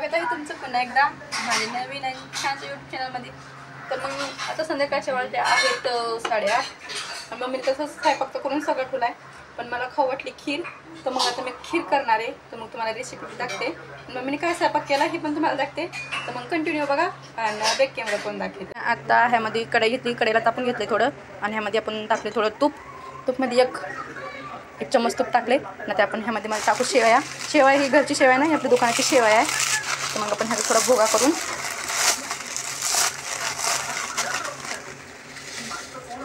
स्वागत आहे तुमचं पुन्हा एकदा माझ्या नवीन आणि छानच्या यूट्यूब चॅनलमध्ये. तर मग आता संध्याकाळच्या वेळेला आहेत 8:30. मम्मीने तसंच स्वयंपाक करून सगळं ठेवलं आहे, पण मला खाऊ वाटली खीर. तर मग आता मी खीर करणार आहे. तर मग तुम्हाला रेसिपी दाखते. मम्मीने काय स्वयंपाक केला हे पण तुम्हाला दाखते. तर मग कंटिन्यू बघा आणि बॅक कॅमेरा पण दाखवते. आता ह्यामध्ये कढई घेतली, कढईला तापून घेतले थोडं आणि ह्यामध्ये आपण टाकले थोडं तूपमध्ये एक चम्मच तूप टाकले ना. ते आपण ह्यामध्ये मला टाकू शेवया ही घरची शेवया नाही, आपल्या दुकानाची शेवया आहे. तर मग आपण ह्याचा थोडा भोगा करून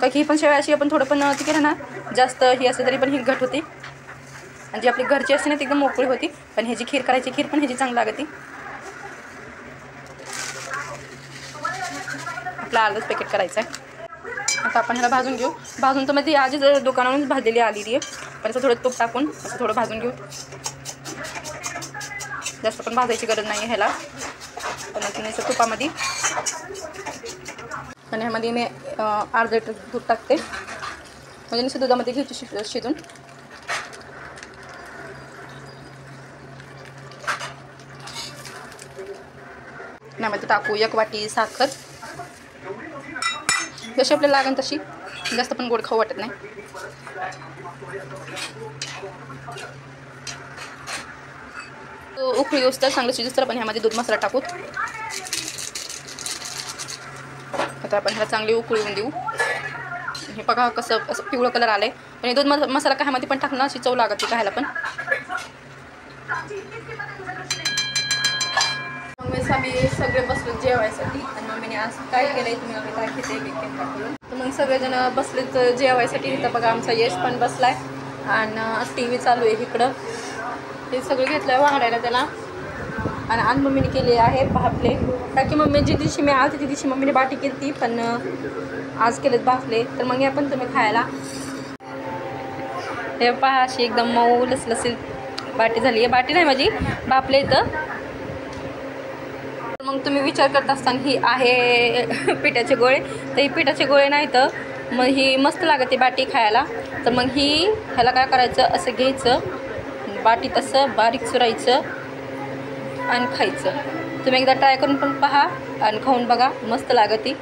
काही ही पण शेवया अशी आपण थोडं पण ती केलं ना जास्त ही असते तरी पण ही घट होती आणि जी आपली घरची असते ना ती एकदम मोकळी होती. पण ह्याची खीर करायची, खीर पण ह्याची चांगली लागते. आपलं अर्धच पॅकेट करायचं आहे. आता आपण ह्याला भाजून घेऊ. भाजून तर मध्ये आधीच दुकानावरून भाजलेली आलेली आहे, पण असं थोडं तूप टाकून असं थोडं भाजून घेऊ. जास्त पण भाजायची गरज नाही आहे ह्याला. पण असं तुपामध्ये आणि ह्यामध्ये मी अर्धा लिटर दूध टाकते, म्हणजे नुसतं दुधामध्ये घ्यायची शिजून. ह्यामध्ये टाकू 1 वाटी साखर, जशी आपल्याला लागेल तशी. जास्त पण गोड खाऊ वाटत नाही. उकळी येऊस तर चांगलं शिजूस तर आपण ह्यामध्ये दूध मसाला टाकू. आता आपण ह्याला चांगली उकळी येऊन देऊ. हे बघा कसं असं पिवळं कलर आलं आहे. पण हे दूध मसाला काय ह्यामध्ये पण टाकणं अशी चव लागते खायला पण. मग आम्ही सगळे बसलो जेवायसाठी आणि मम्मीने आज काय केलं आहे तुम्ही आम्ही दाखवते एक टाकून. तर मग सगळेजण बसलेत जेवायसाठी. इथं बघा आमचा यश पण बसला आहे आणि टी व्ही चालू आहे इकडं. हे सगळं घेतलं आहे वाढायला त्याला. आणि आज मम्मीने केले आहे भाफले. बाकी मम्मी जी दिवशी मी आलते ती दिवशी मम्मीने बाटी केली ती, पण आज केलेत भाफले. तर मग या पण तुम्ही खायला. हे पहा अशी एकदम मऊ लसलसीत बाटी झाली आहे. बाटी नाही माझी भाफले इथं. मग तुम्ही विचार करत असताना ही आहे पिठाचे गोळे. तर ही पिठाचे गोळे नाही तर मग ही मस्त लागते बाटी खायला. तर मग ह्याला काय करायचं, असं घ्यायचं बाटी, तसं बारीक चुरायचं आणि खायचं. तुम्ही एकदा ट्राय करून पण पहा आणि खाऊन बघा, मस्त लागते.